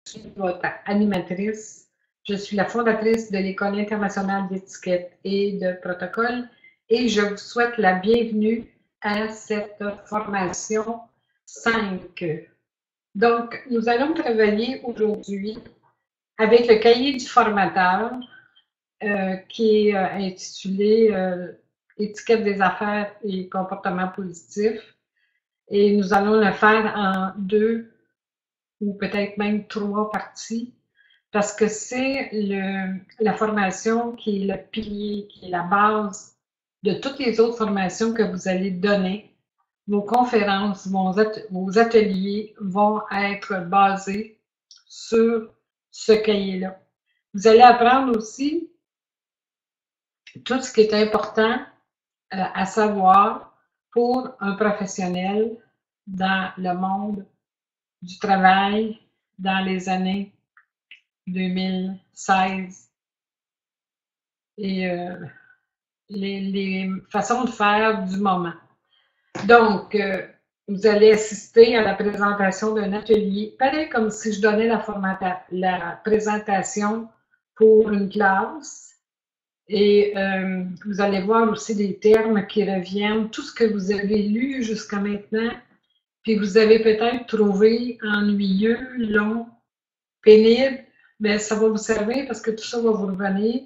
suis votre animatrice. Je suis la fondatrice de l'École internationale d'étiquette et de protocole et je vous souhaite la bienvenue à cette formation 5. Donc, nous allons travailler aujourd'hui avec le cahier du formateur qui est intitulé Étiquette des affaires et comportement positif. Et nous allons le faire en 2 ou peut-être même 3 parties parce que c'est la formation qui est le pilier, qui est la base de toutes les autres formations que vous allez donner. Vos conférences, vos ateliers vont être basés sur ce cahier-là. Vous allez apprendre aussi tout ce qui est important à savoir pour un professionnel dans le monde du travail dans les années 2016 et les façons de faire du moment. Donc, vous allez assister à la présentation d'un atelier, pareil comme si je donnais la présentation pour une classe. Et vous allez voir aussi des termes qui reviennent, tout ce que vous avez lu jusqu'à maintenant, puis vous avez peut-être trouvé ennuyeux, long, pénible, bien, ça va vous servir parce que tout ça va vous revenir.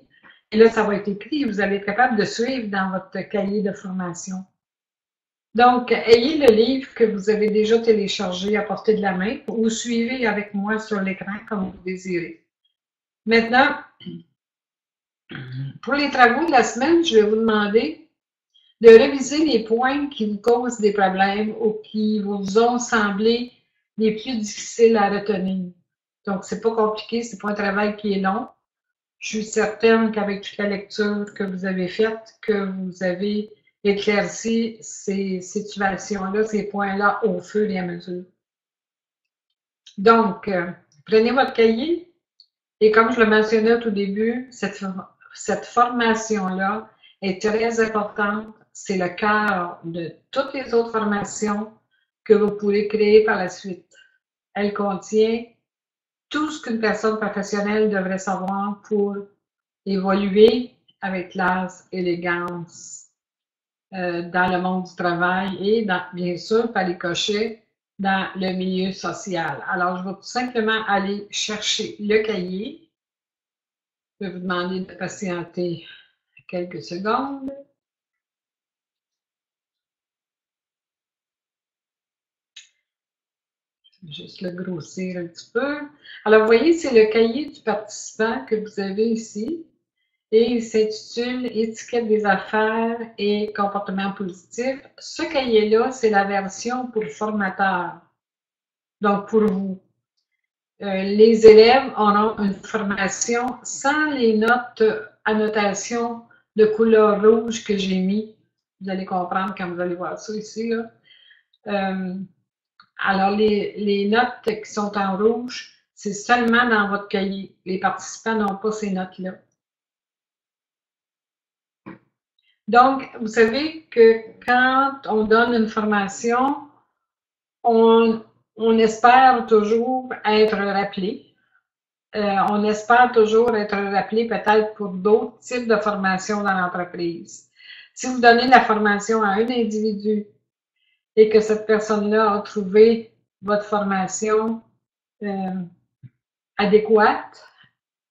Et là, ça va être écrit, vous allez être capable de suivre dans votre cahier de formation. Donc, ayez le livre que vous avez déjà téléchargé à portée de la main ou suivez avec moi sur l'écran comme vous désirez. Maintenant, pour les travaux de la semaine, je vais vous demander de réviser les points qui vous causent des problèmes ou qui vous ont semblé les plus difficiles à retenir. Donc, c'est pas compliqué, c'est pas un travail qui est long. Je suis certaine qu'avec toute la lecture que vous avez faite, que vous avez éclairci ces situations-là, ces points-là au fur et à mesure. Donc, prenez votre cahier et comme je le mentionnais au tout début, cette formation-là est très importante. C'est le cœur de toutes les autres formations que vous pourrez créer par la suite. Elle contient tout ce qu'une personne professionnelle devrait savoir pour évoluer avec classe, élégance dans le monde du travail et bien sûr par ricochet dans le milieu social. Alors, je vais tout simplement aller chercher le cahier. Je vais vous demander de patienter quelques secondes. Juste le grossir un petit peu. Alors, vous voyez, c'est le cahier du participant que vous avez ici et il s'intitule Étiquette des affaires et comportement positif. Ce cahier-là, c'est la version pour le formateur. Donc, pour vous. Les élèves auront une formation sans les notes annotations de couleur rouge que j'ai mis. Vous allez comprendre quand vous allez voir ça ici. Là. Alors, les notes qui sont en rouge, c'est seulement dans votre cahier. Les participants n'ont pas ces notes-là. Donc, vous savez que quand on donne une formation, on espère toujours être rappelé. On espère toujours être rappelé peut-être pour d'autres types de formations dans l'entreprise. Si vous donnez la formation à un individu et que cette personne-là a trouvé votre formation adéquate,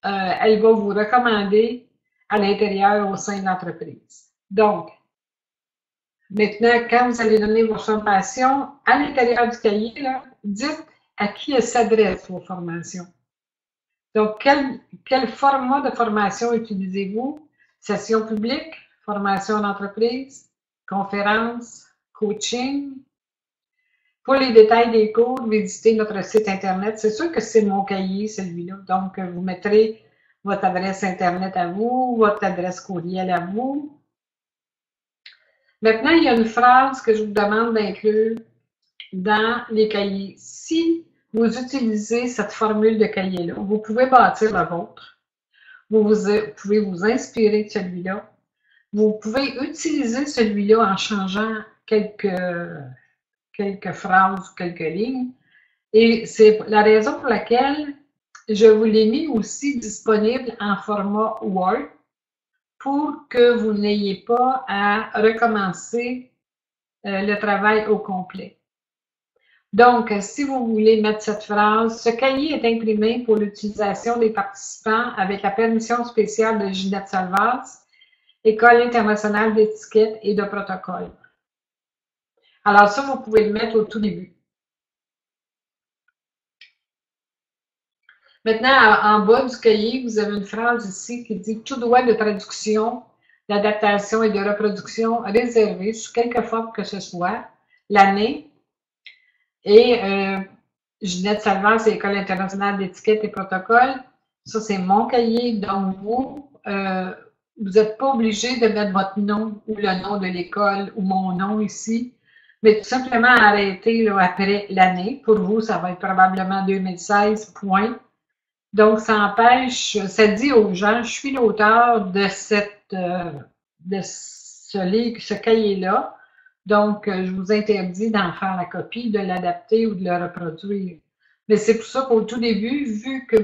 elle va vous recommander à l'intérieur au sein de l'entreprise. Donc, maintenant, quand vous allez donner vos formations, à l'intérieur du cahier, là, dites à qui s'adressent vos formations. Donc, quel format de formation utilisez-vous? Session publique, formation d'entreprise, conférence, coaching. Pour les détails des cours, visitez notre site Internet. C'est sûr que c'est mon cahier, celui-là. Donc, vous mettrez votre adresse Internet à vous, votre adresse courriel à vous. Maintenant, il y a une phrase que je vous demande d'inclure dans les cahiers. Si vous utilisez cette formule de cahier-là, vous pouvez bâtir le vôtre. Vous pouvez vous inspirer de celui-là. Vous pouvez utiliser celui-là en changeant quelques phrases, quelques lignes. Et c'est la raison pour laquelle je vous l'ai mis aussi disponible en format Word pour que vous n'ayez pas à recommencer le travail au complet. Donc, si vous voulez mettre cette phrase, ce cahier est imprimé pour l'utilisation des participants avec la permission spéciale de Ginette Salvas, École internationale d'étiquette et de protocole. Alors ça, vous pouvez le mettre au tout début. Maintenant, en bas du cahier, vous avez une phrase ici qui dit « Tout droit de traduction, d'adaptation et de reproduction réservé sous quelque forme que ce soit, l'année, et Ginette Salvas, c'est l'École internationale d'étiquette et protocole. Ça, c'est mon cahier. Donc, vous n'êtes pas obligé de mettre votre nom ou le nom de l'école ou mon nom ici, mais tout simplement arrêter là, après l'année. Pour vous, ça va être probablement 2016, point. Donc, ça empêche, ça dit aux gens, je suis l'auteur de ce livre, ce cahier-là. Donc, je vous interdis d'en faire la copie, de l'adapter ou de le reproduire. Mais c'est pour ça qu'au tout début, vu que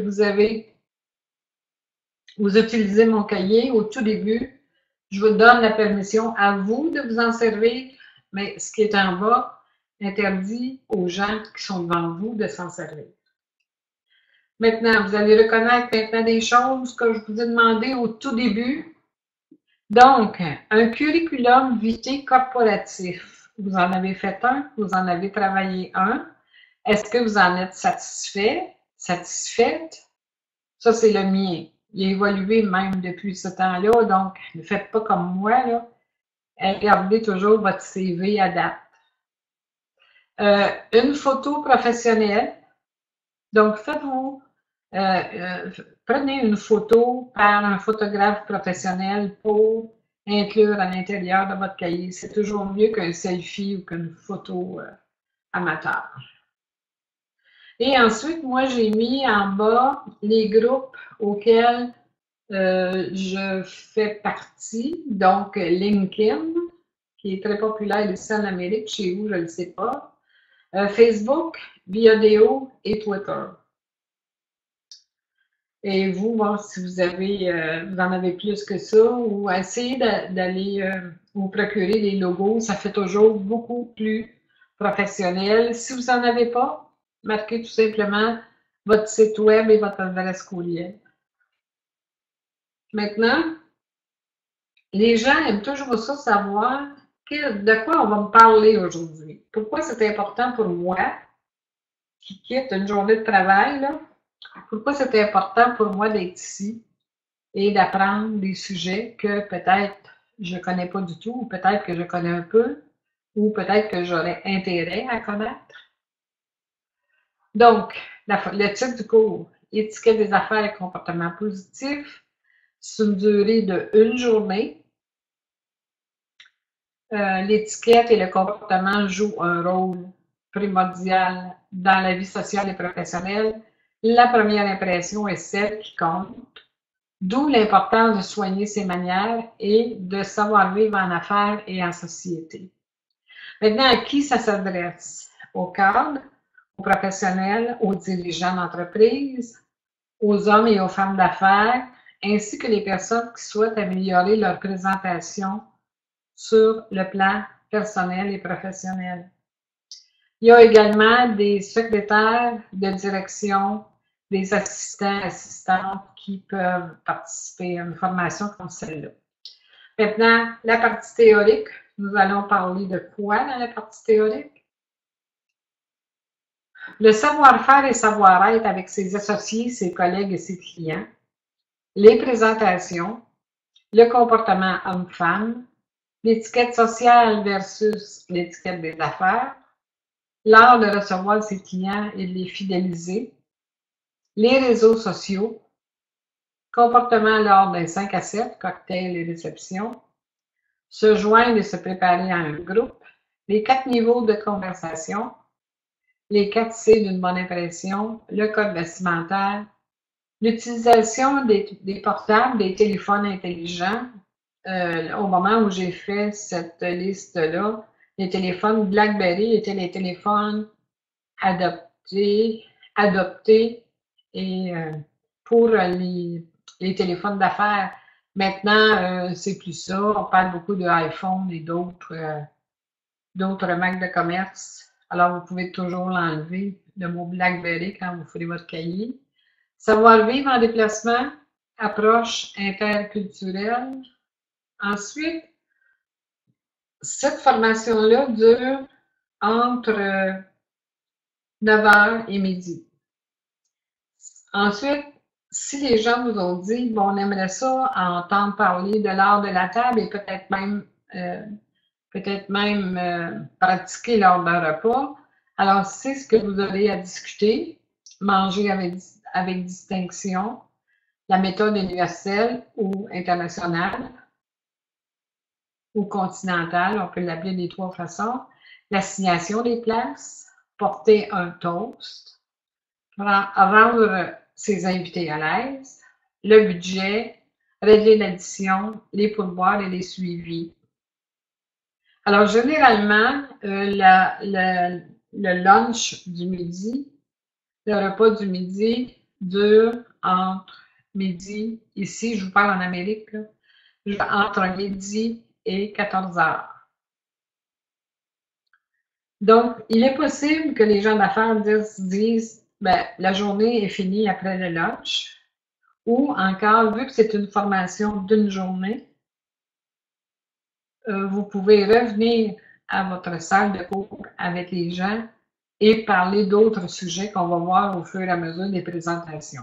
vous utilisez mon cahier, au tout début, je vous donne la permission à vous de vous en servir, mais ce qui est en bas interdit aux gens qui sont devant vous de s'en servir. Maintenant, vous allez reconnaître maintenant des choses que je vous ai demandé au tout début. Donc, un curriculum vitae corporatif. Vous en avez fait un, vous en avez travaillé un. Est-ce que vous en êtes satisfait, satisfaite? Ça, c'est le mien. Il a évolué même depuis ce temps-là, donc ne faites pas comme moi, là. Regardez toujours votre CV à date. Une photo professionnelle. Donc, faites-vous prenez une photo par un photographe professionnel pour inclure à l'intérieur de votre cahier. C'est toujours mieux qu'un selfie ou qu'une photo amateur. Et ensuite, moi, j'ai mis en bas les groupes auxquels je fais partie. Donc, LinkedIn, qui est très populaire ici en Amérique, chez vous, je ne le sais pas. Facebook, Viadeo et Twitter. Et vous, bon, si vous en avez plus que ça, ou essayez d'aller vous procurer des logos, ça fait toujours beaucoup plus professionnel. Si vous n'en avez pas, marquez tout simplement votre site web et votre adresse courriel. Maintenant, les gens aiment toujours ça, savoir de quoi on va me parler aujourd'hui. Pourquoi c'est important pour moi, qui quitte une journée de travail, là, pourquoi c'est important pour moi d'être ici et d'apprendre des sujets que peut-être je ne connais pas du tout, ou peut-être que je connais un peu, ou peut-être que j'aurais intérêt à connaître. Donc, le titre du cours, Étiquette des affaires et comportements positifs, c'est une durée de 1 journée. L'étiquette et le comportement jouent un rôle primordial dans la vie sociale et professionnelle. La première impression est celle qui compte, d'où l'importance de soigner ses manières et de savoir vivre en affaires et en société. Maintenant, à qui ça s'adresse? Aux cadres, aux professionnels, aux dirigeants d'entreprise, aux hommes et aux femmes d'affaires, ainsi que les personnes qui souhaitent améliorer leur présentation sur le plan personnel et professionnel. Il y a également des secrétaires de direction, des assistants, assistantes qui peuvent participer à une formation comme celle-là. Maintenant, la partie théorique. Nous allons parler de quoi dans la partie théorique? Le savoir-faire et savoir-être avec ses associés, ses collègues et ses clients, les présentations, le comportement homme-femme, l'étiquette sociale versus l'étiquette des affaires, l'art de recevoir ses clients et de les fidéliser, les réseaux sociaux, comportement lors d'un 5 à 7, cocktail et réception, se joindre et se préparer à un groupe, les 4 niveaux de conversation, les 4 C d'une bonne impression, le code vestimentaire, l'utilisation des portables, des téléphones intelligents. Au moment où j'ai fait cette liste-là, les téléphones BlackBerry étaient les téléphones adoptés Et pour les téléphones d'affaires, maintenant, c'est plus ça. On parle beaucoup de iPhone et d'autres marques de commerce. Alors, vous pouvez toujours l'enlever, le mot BlackBerry, quand vous ferez votre cahier. Savoir-vivre en déplacement, approche interculturelle. Ensuite, cette formation-là dure entre 9h et midi. Ensuite, si les gens vous ont dit, bon, on aimerait ça entendre parler de l'art de la table et peut-être même pratiquer lors d'un repas, alors c'est ce que vous aurez à discuter, manger avec distinction, la méthode universelle ou internationale ou continentale, on peut l'appeler des 3 façons, l'assignation des places, porter un toast, rendre ses invités à l'aise, le budget, régler l'addition, les pourboires et les suivis. Alors, généralement, le lunch du midi, le repas du midi dure entre midi, ici, je vous parle en Amérique, entre midi et 14 heures. Donc, il est possible que les gens d'affaires disent, ben, la journée est finie après le lunch, ou encore, vu que c'est une formation d'une journée, vous pouvez revenir à votre salle de cours avec les gens et parler d'autres sujets qu'on va voir au fur et à mesure des présentations.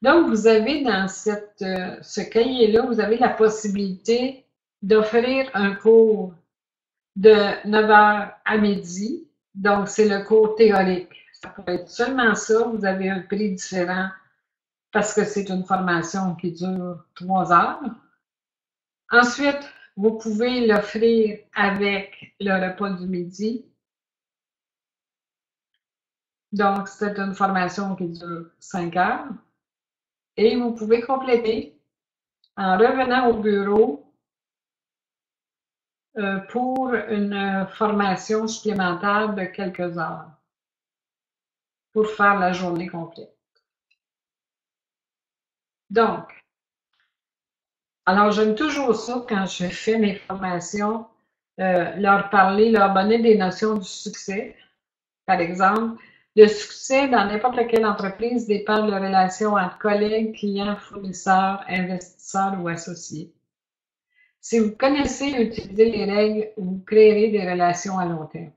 Donc, vous avez dans ce cahier-là, vous avez la possibilité d'offrir un cours de 9h à midi. Donc, c'est le cours théorique. Ça peut être seulement ça. Vous avez un prix différent parce que c'est une formation qui dure 3 heures. Ensuite, vous pouvez l'offrir avec le repas du midi. Donc, c'est une formation qui dure 5 heures. Et vous pouvez compléter en revenant au bureau pour une formation supplémentaire de quelques heures pour faire la journée complète. Donc, alors j'aime toujours ça quand je fais mes formations, leur parler, leur donner des notions du succès. Par exemple, le succès dans n'importe quelle entreprise dépend de la relation entre collègues, clients, fournisseurs, investisseurs ou associés. Si vous connaissez et utilisez les règles, vous créerez des relations à long terme.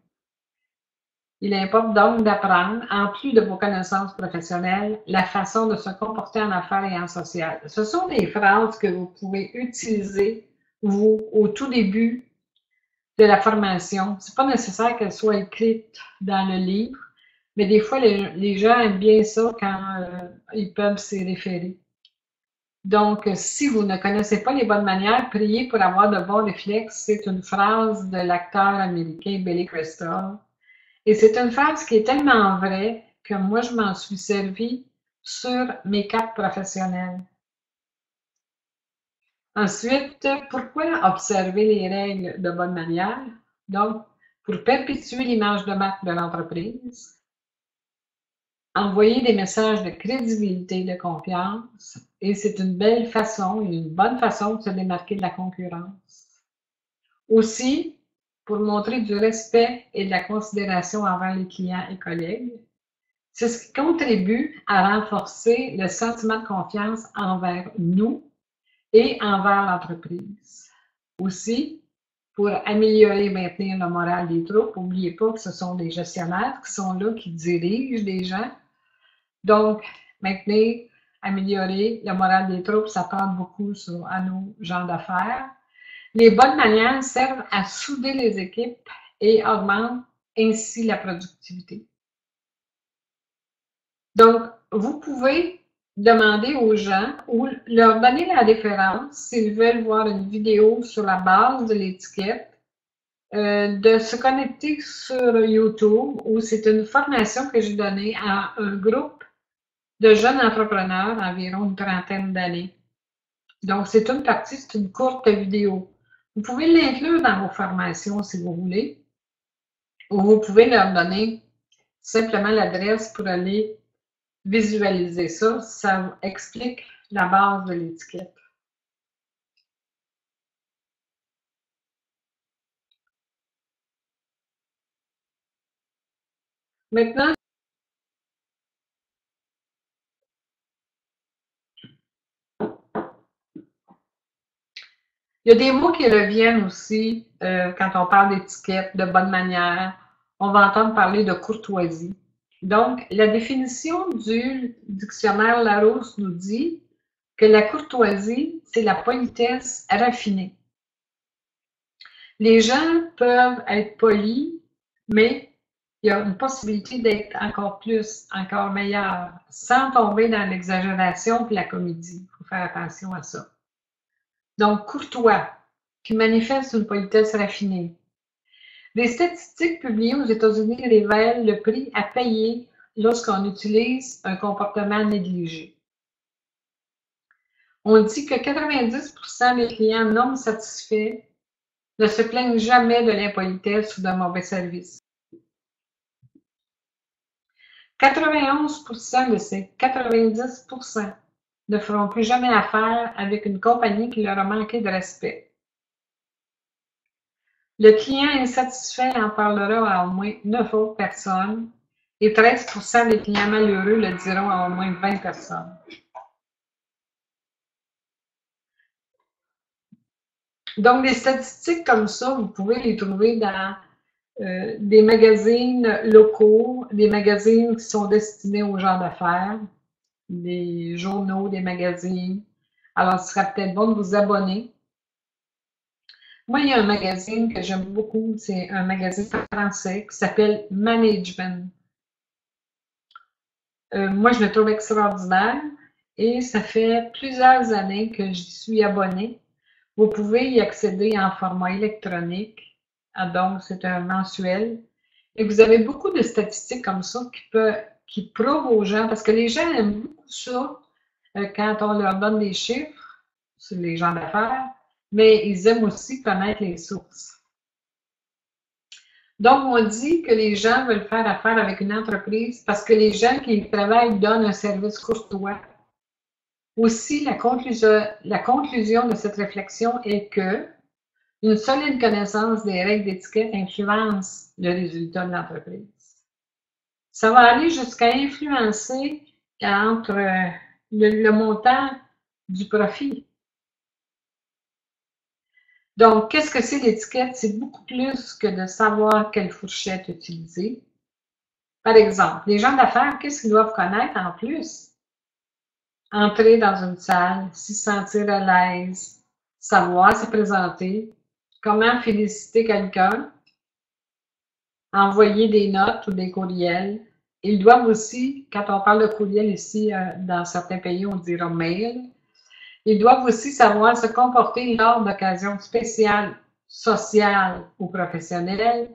Il importe donc d'apprendre, en plus de vos connaissances professionnelles, la façon de se comporter en affaires et en social. Ce sont des phrases que vous pouvez utiliser, vous, au tout début de la formation. C'est pas nécessaire qu'elles soient écrites dans le livre, mais des fois, les gens aiment bien ça quand ils peuvent s'y référer. Donc, si vous ne connaissez pas les bonnes manières, priez pour avoir de bons réflexes. C'est une phrase de l'acteur américain Billy Crystal. Et c'est une phrase qui est tellement vraie que moi, je m'en suis servie sur mes cartes professionnelles. Ensuite, pourquoi observer les règles de bonne manière? Donc, pour perpétuer l'image de marque de l'entreprise, envoyer des messages de crédibilité et de confiance, et c'est une belle façon, une bonne façon de se démarquer de la concurrence. Aussi, pour montrer du respect et de la considération envers les clients et collègues, c'est ce qui contribue à renforcer le sentiment de confiance envers nous et envers l'entreprise. Aussi, pour améliorer et maintenir le moral des troupes, n'oubliez pas que ce sont des gestionnaires qui sont là, qui dirigent les gens. Donc, maintenir, améliorer le moral des troupes, ça parle beaucoup à nos gens d'affaires. Les bonnes manières servent à souder les équipes et augmentent ainsi la productivité. Donc, vous pouvez demander aux gens ou leur donner la référence s'ils veulent voir une vidéo sur la base de l'étiquette, de se connecter sur YouTube où c'est une formation que j'ai donnée à un groupe de jeunes entrepreneurs d'environ une trentaine d'années. Donc, c'est une partie, c'est une courte vidéo. Vous pouvez l'inclure dans vos formations si vous voulez, ou vous pouvez leur donner simplement l'adresse pour aller visualiser ça, ça explique la base de l'étiquette. Maintenant, il y a des mots qui reviennent aussi quand on parle d'étiquette, de bonne manière. On va entendre parler de courtoisie. Donc, la définition du dictionnaire Larousse nous dit que la courtoisie, c'est la politesse raffinée. Les gens peuvent être polis, mais il y a une possibilité d'être encore plus, encore meilleur, sans tomber dans l'exagération et la comédie. Il faut faire attention à ça. Donc, courtois, qui manifeste une politesse raffinée. Les statistiques publiées aux États-Unis révèlent le prix à payer lorsqu'on utilise un comportement négligé. On dit que 90% des clients non satisfaits ne se plaignent jamais de l'impolitesse ou d'un mauvais service. 91% de ces 90% ne feront plus jamais affaire avec une compagnie qui leur a manqué de respect. Le client insatisfait en parlera à au moins 9 autres personnes et 13% des clients malheureux le diront à au moins 20 personnes. Donc, des statistiques comme ça, vous pouvez les trouver dans des magazines locaux, des magazines qui sont destinés aux gens d'affaires, des journaux, des magazines. Alors, ce serait peut-être bon de vous abonner. Moi, il y a un magazine que j'aime beaucoup, c'est un magazine français qui s'appelle Management. Moi, je le trouve extraordinaire et ça fait plusieurs années que j'y suis abonnée. Vous pouvez y accéder en format électronique, donc c'est un mensuel. Et vous avez beaucoup de statistiques comme ça qui prouvent aux gens, parce que les gens aiment beaucoup ça quand on leur donne des chiffres sur les gens d'affaires, mais ils aiment aussi connaître les sources. Donc, on dit que les gens veulent faire affaire avec une entreprise parce que les gens qui y travaillent donnent un service courtois. Aussi, la conclusion de cette réflexion est que une solide connaissance des règles d'étiquette influence le résultat de l'entreprise. Ça va aller jusqu'à influencer entre le montant du profit. Donc, qu'est-ce que c'est l'étiquette? C'est beaucoup plus que de savoir quelle fourchette utiliser. Par exemple, les gens d'affaires, qu'est-ce qu'ils doivent connaître en plus? Entrer dans une salle, s'y sentir à l'aise, savoir se présenter, comment féliciter quelqu'un, envoyer des notes ou des courriels. Ils doivent aussi, quand on parle de courriel ici, dans certains pays, on dira mail, ils doivent aussi savoir se comporter lors d'occasions spéciales, sociales ou professionnelles,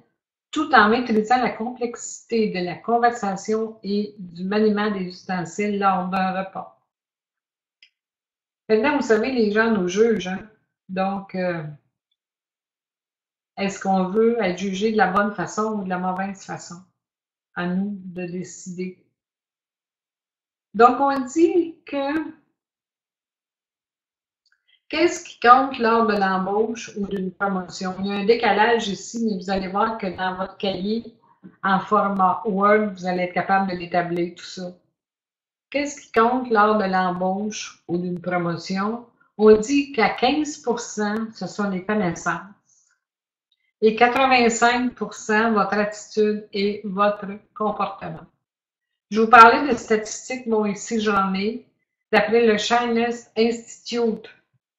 tout en maîtrisant la complexité de la conversation et du maniement des ustensiles lors d'un repas. Maintenant, vous savez, les gens nous jugent, hein? Donc, est-ce qu'on veut être jugé de la bonne façon ou de la mauvaise façon? À nous de décider. Donc, on dit que qu'est-ce qui compte lors de l'embauche ou d'une promotion? Il y a un décalage ici, mais vous allez voir que dans votre cahier, en format Word, vous allez être capable de l'établir tout ça. Qu'est-ce qui compte lors de l'embauche ou d'une promotion? On dit qu'à 15%, ce sont les connaissances. Et 85%, votre attitude et votre comportement. Je vous parlais de statistiques, bon, ici j'en ai. D'après le Shyness Institute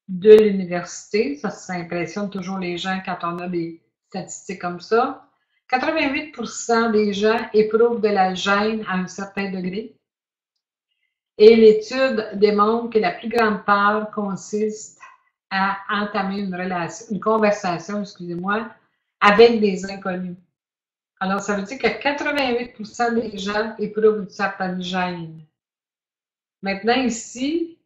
de l'université, ça impressionne toujours les gens quand on a des statistiques comme ça. 88% des gens éprouvent de la gêne à un certain degré. Et l'étude démontre que la plus grande part consiste à entamer une conversation, excusez-moi, avec des inconnus. Alors, ça veut dire que 88% des gens éprouvent une certaine gêne. Maintenant, ici,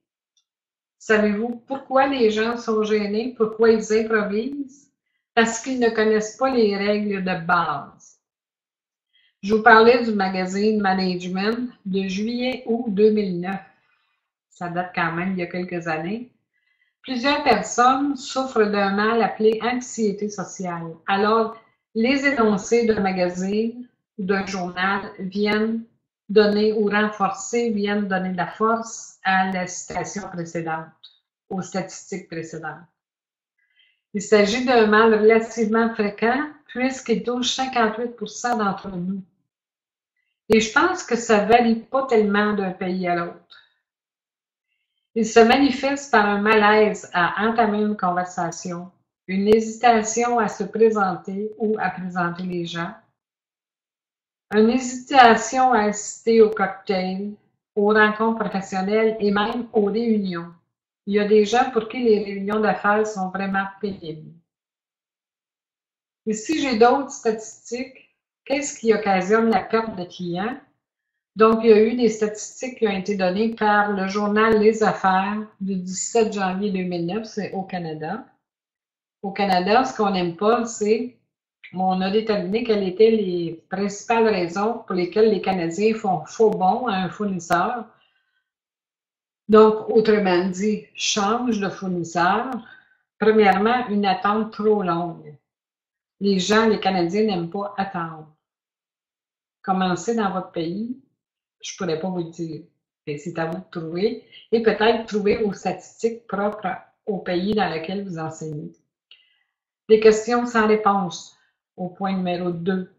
savez-vous pourquoi les gens sont gênés? Pourquoi ils improvisent? Parce qu'ils ne connaissent pas les règles de base. Je vous parlais du magazine Management de juillet-août 2009. Ça date quand même il y a quelques années. Plusieurs personnes souffrent d'un mal appelé anxiété sociale. Alors, les énoncés d'un magazine ou d'un journal viennent donner ou renforcer, viennent donner de la force à la citation précédente, aux statistiques précédentes. Il s'agit d'un mal relativement fréquent puisqu'il touche 58% d'entre nous. Et je pense que ça ne varie pas tellement d'un pays à l'autre. Il se manifeste par un malaise à entamer une conversation, une hésitation à se présenter ou à présenter les gens, une hésitation à assister aux cocktails, aux rencontres professionnelles et même aux réunions. Il y a des gens pour qui les réunions d'affaires sont vraiment pénibles. Ici, j'ai d'autres statistiques. Qu'est-ce qui occasionne la perte de clients? Donc, il y a eu des statistiques qui ont été données par le journal Les Affaires du 17 janvier 2009, c'est au Canada. Au Canada, ce qu'on n'aime pas, c'est on a déterminé quelles étaient les principales raisons pour lesquelles les Canadiens font faux bond à un fournisseur. Donc, autrement dit, change de fournisseur. Premièrement, une attente trop longue. Les gens, les Canadiens n'aiment pas attendre. Commencez dans votre pays, je ne pourrais pas vous le dire. C'est à vous de trouver et peut-être trouver vos statistiques propres au pays dans lequel vous enseignez. Des questions sans réponse au point numéro 2.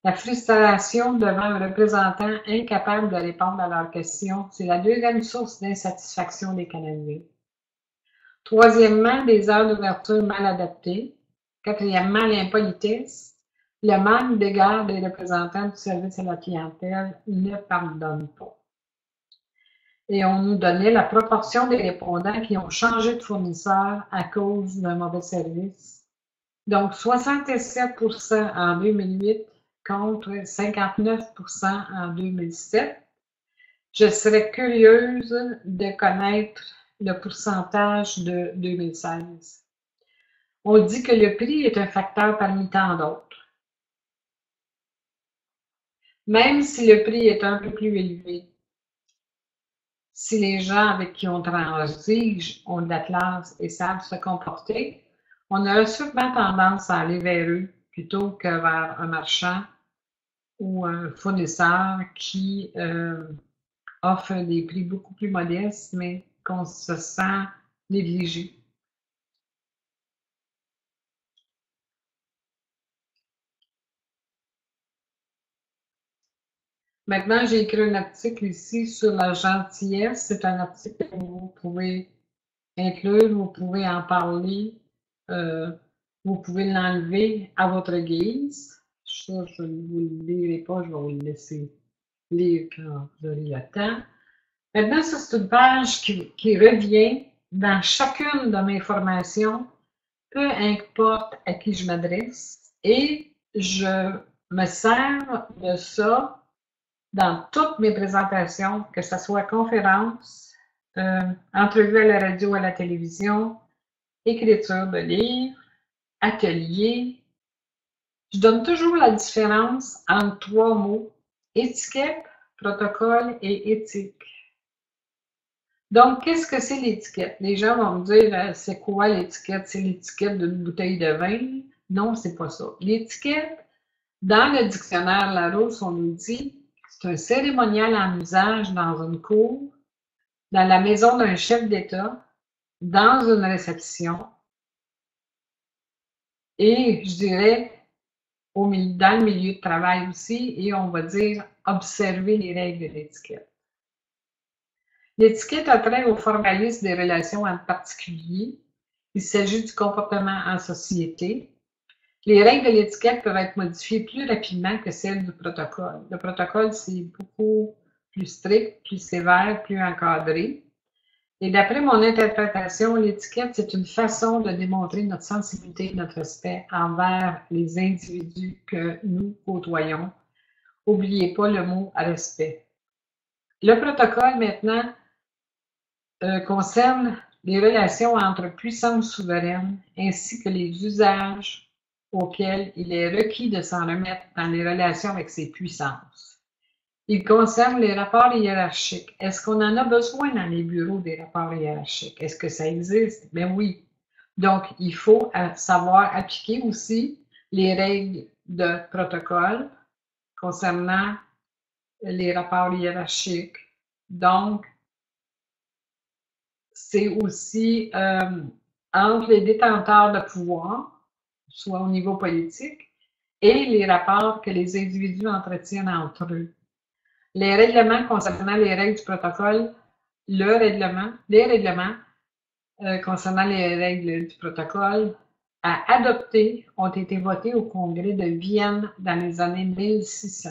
La frustration devant un représentant incapable de répondre à leurs questions, c'est la deuxième source d'insatisfaction des Canadiens. Troisièmement, des heures d'ouverture mal adaptées. Quatrièmement, l'impolitesse. Le manque d'égard des représentants du service à la clientèle ne pardonne pas. Et on nous donnait la proportion des répondants qui ont changé de fournisseur à cause d'un mauvais service. Donc, 67% en 2008 contre 59% en 2007. Je serais curieuse de connaître le pourcentage de 2016. On dit que le prix est un facteur parmi tant d'autres. Même si le prix est un peu plus élevé, si les gens avec qui on transige ont de la classe et savent se comporter, on a sûrement tendance à aller vers eux plutôt que vers un marchand ou un fournisseur qui offre des prix beaucoup plus modestes, mais qu'on se sent négligé. Maintenant, j'ai écrit un article ici sur la gentillesse. C'est un article que vous pouvez inclure, vous pouvez en parler, vous pouvez l'enlever à votre guise. Ça, je ne vous le lirai pas, je vais vous le laisser lire quand vous aurez le temps. Maintenant, ça, c'est une page qui revient dans chacune de mes formations, peu importe à qui je m'adresse, et je me sers de ça dans toutes mes présentations, que ce soit conférences, entrevues à la radio, à la télévision, écriture de livres, ateliers. Je donne toujours la différence entre trois mots, étiquette, protocole et éthique. Donc, qu'est-ce que c'est l'étiquette? Les gens vont me dire, c'est quoi l'étiquette? C'est l'étiquette d'une bouteille de vin? Non, c'est pas ça. L'étiquette, dans le dictionnaire Larousse, on nous dit c'est un cérémonial en usage dans une cour, dans la maison d'un chef d'État, dans une réception, et je dirais dans le milieu de travail aussi, et on va dire observer les règles de l'étiquette. L'étiquette a trait au formalisme des relations entre particuliers. Il s'agit du comportement en société. Les règles de l'étiquette peuvent être modifiées plus rapidement que celles du protocole. Le protocole, c'est beaucoup plus strict, plus sévère, plus encadré. Et d'après mon interprétation, l'étiquette, c'est une façon de démontrer notre sensibilité et notre respect envers les individus que nous côtoyons. N'oubliez pas le mot respect. Le protocole, maintenant, concerne les relations entre puissances souveraines ainsi que les usages auquel il est requis de s'en remettre dans les relations avec ses puissances. Il concerne les rapports hiérarchiques. Est-ce qu'on en a besoin dans les bureaux des rapports hiérarchiques? Est-ce que ça existe? Ben oui. Donc, il faut savoir appliquer aussi les règles de protocole concernant les rapports hiérarchiques. Donc, c'est aussi entre les détenteurs de pouvoir, soit au niveau politique, et les rapports que les individus entretiennent entre eux. Les règlements concernant les règles du protocole, les règlements concernant les règles du protocole à adopter ont été votés au Congrès de Vienne dans les années 1600.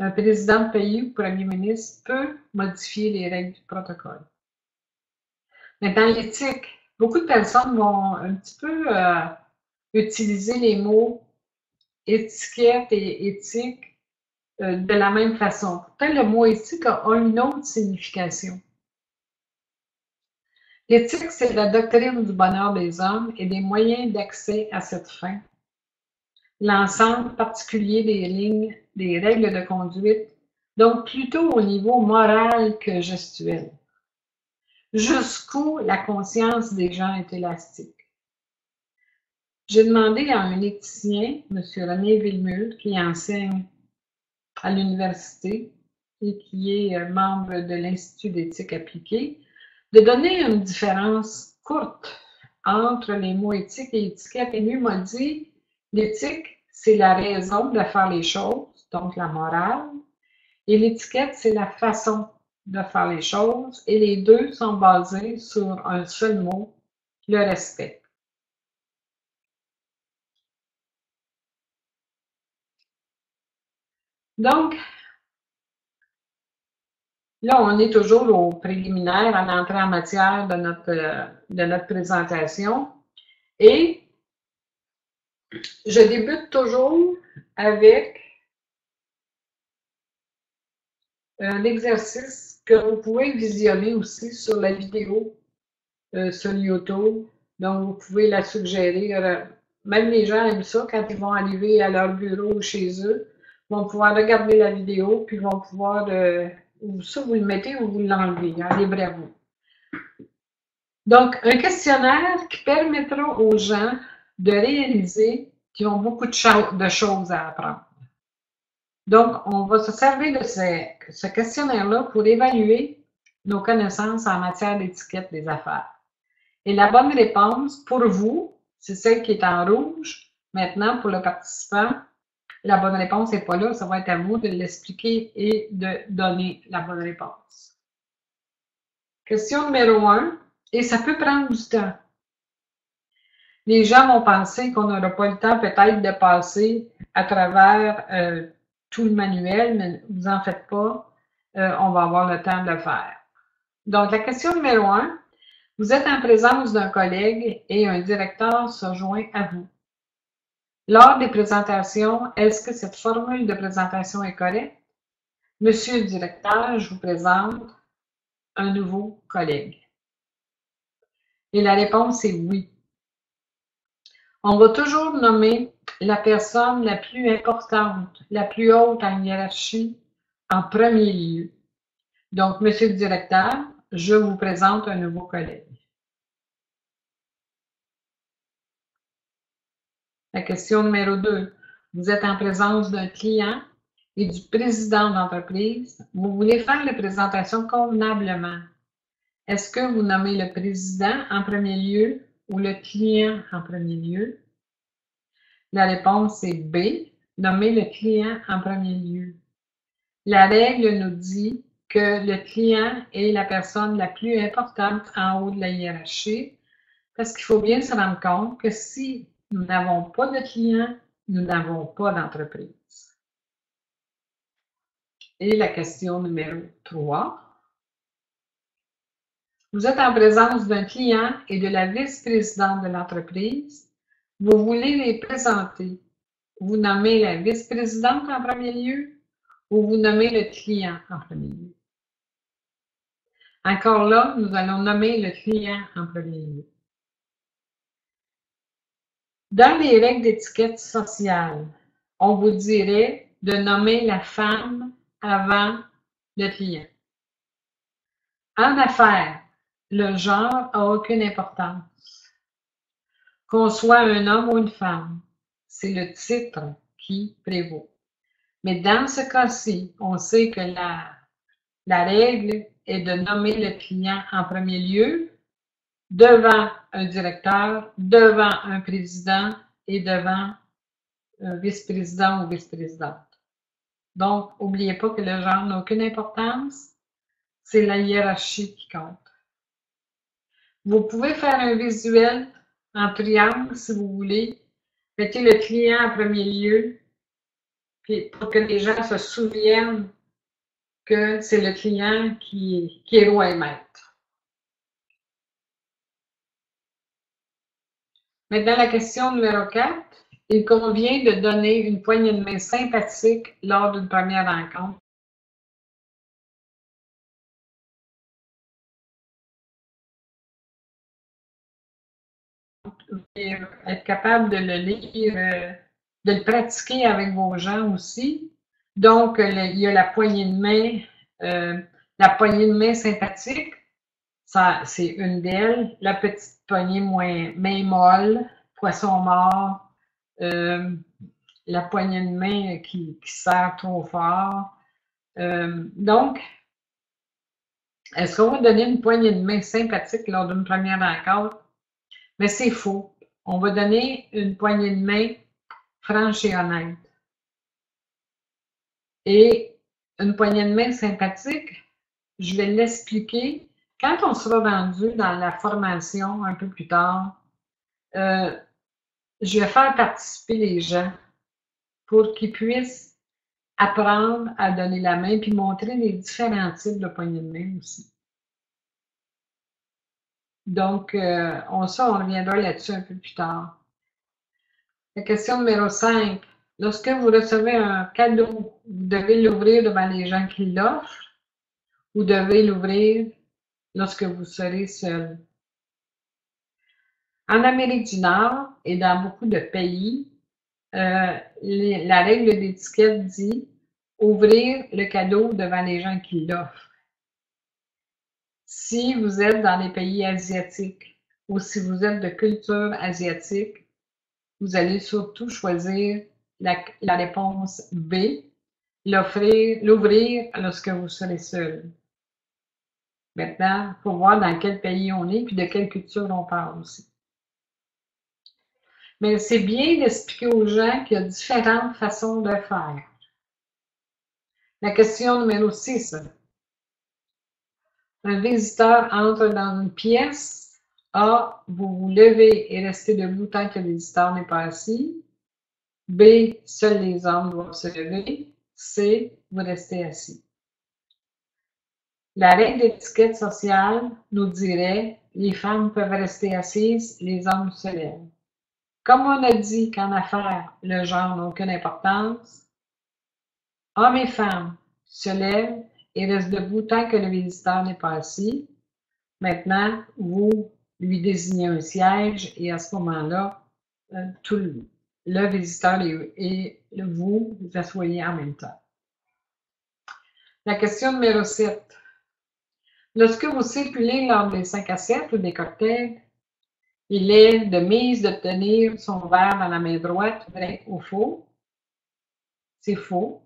Un président de pays ou premier ministre peut modifier les règles du protocole. Mais dans l'éthique, beaucoup de personnes vont un petit peu utiliser les mots étiquette et éthique de la même façon. Pourtant, le mot éthique a une autre signification. L'éthique, c'est la doctrine du bonheur des hommes et des moyens d'accès à cette fin. L'ensemble particulier des lignes, des règles de conduite, donc plutôt au niveau moral que gestuel. Jusqu'où la conscience des gens est élastique. J'ai demandé à un éthicien, M. René Villemur, qui enseigne à l'université et qui est membre de l'Institut d'éthique appliquée, de donner une différence courte entre les mots éthique et étiquette. Et lui m'a dit, l'éthique, c'est la raison de faire les choses, donc la morale, et l'étiquette, c'est la façon de faire les choses, et les deux sont basés sur un seul mot, le respect. Donc, là, on est toujours au préliminaire, à l'entrée en matière de notre présentation. Et je débute toujours avec un exercice que vous pouvez visionner aussi sur la vidéo sur YouTube. Donc, vous pouvez la suggérer. Même les gens aiment ça quand ils vont arriver à leur bureau ou chez eux. Ils vont pouvoir regarder la vidéo, puis ils vont pouvoir, soit vous le mettez ou vous l'enlevez, hein, libre à vous. Donc, un questionnaire qui permettra aux gens de réaliser qu'ils ont beaucoup de choses à apprendre. Donc, on va se servir de ce questionnaire-là pour évaluer nos connaissances en matière d'étiquette des affaires. Et la bonne réponse pour vous, c'est celle qui est en rouge. Maintenant, pour le participant, la bonne réponse n'est pas là. Ça va être à vous de l'expliquer et de donner la bonne réponse. Question numéro 1. Et ça peut prendre du temps. Les gens vont penser qu'on n'aura pas le temps peut-être de passer à travers tout le manuel, mais vous en faites pas, on va avoir le temps de le faire. Donc, la question numéro 1, vous êtes en présence d'un collègue et un directeur se joint à vous. Lors des présentations, est-ce que cette formule de présentation est correcte? Monsieur le directeur, je vous présente un nouveau collègue. Et la réponse est oui. On va toujours nommer la personne la plus importante, la plus haute en hiérarchie, en premier lieu. Donc, Monsieur le directeur, je vous présente un nouveau collègue. La question numéro 2. Vous êtes en présence d'un client et du président d'entreprise. Vous voulez faire la présentation convenablement. Est-ce que vous nommez le président en premier lieu ou le client en premier lieu? La réponse est B. Nommer le client en premier lieu. La règle nous dit que le client est la personne la plus importante en haut de la hiérarchie, parce qu'il faut bien se rendre compte que si nous n'avons pas de client, nous n'avons pas d'entreprise. Et la question numéro 3. Vous êtes en présence d'un client et de la vice-présidente de l'entreprise. Vous voulez les présenter. Vous nommez la vice-présidente en premier lieu ou vous nommez le client en premier lieu. Encore là, nous allons nommer le client en premier lieu. Dans les règles d'étiquette sociale, on vous dirait de nommer la femme avant le client. En affaires, le genre n'a aucune importance. Qu'on soit un homme ou une femme, c'est le titre qui prévaut. Mais dans ce cas-ci, on sait que la règle est de nommer le client en premier lieu, devant un directeur, devant un président et devant un vice-président ou vice-présidente. Donc, n'oubliez pas que le genre n'a aucune importance, c'est la hiérarchie qui compte. Vous pouvez faire un visuel en triangle si vous voulez. Mettez le client en premier lieu puis pour que les gens se souviennent que c'est le client qui est roi et maître. Maintenant, la question numéro 4. Il convient de donner une poignée de main sympathique lors d'une première rencontre. Et être capable de le lire, de le pratiquer avec vos gens aussi. Donc, il y a la poignée de main sympathique, ça, c'est une d'elles. La petite poignée main molle, poisson mort, la poignée de main qui serre trop fort. Donc, est-ce qu'on va donner une poignée de main sympathique lors d'une première rencontre? Mais c'est faux. On va donner une poignée de main franche et honnête. Et une poignée de main sympathique, je vais l'expliquer quand on sera rendu dans la formation un peu plus tard. Je vais faire participer les gens pour qu'ils puissent apprendre à donner la main puis montrer les différents types de poignées de main aussi. Donc, on reviendra là-dessus un peu plus tard. La question numéro 5. Lorsque vous recevez un cadeau, vous devez l'ouvrir devant les gens qui l'offrent ou vous devez l'ouvrir lorsque vous serez seul. En Amérique du Nord et dans beaucoup de pays, la règle d'étiquette dit ouvrir le cadeau devant les gens qui l'offrent. Si vous êtes dans les pays asiatiques ou si vous êtes de culture asiatique, vous allez surtout choisir la réponse B, l'ouvrir lorsque vous serez seul. Maintenant, il faut voir dans quel pays on est puis de quelle culture on parle aussi. Mais c'est bien d'expliquer aux gens qu'il y a différentes façons de faire. La question numéro 6. Un visiteur entre dans une pièce. A. Vous vous levez et restez debout tant que le visiteur n'est pas assis. B. Seuls les hommes doivent se lever. C. Vous restez assis. La règle d'étiquette sociale nous dirait les femmes peuvent rester assises, les hommes se lèvent. Comme on a dit qu'en affaires, le genre n'a aucune importance, hommes et femmes se lèvent et restent debout tant que le visiteur n'est pas assis. Maintenant, vous lui désignez un siège et à ce moment-là, le visiteur et vous asseyez en même temps. La question numéro 7. Lorsque vous circulez lors des 5 à 7 ou des cocktails, il est de mise de tenir son verre dans la main droite, vrai ou faux? C'est faux.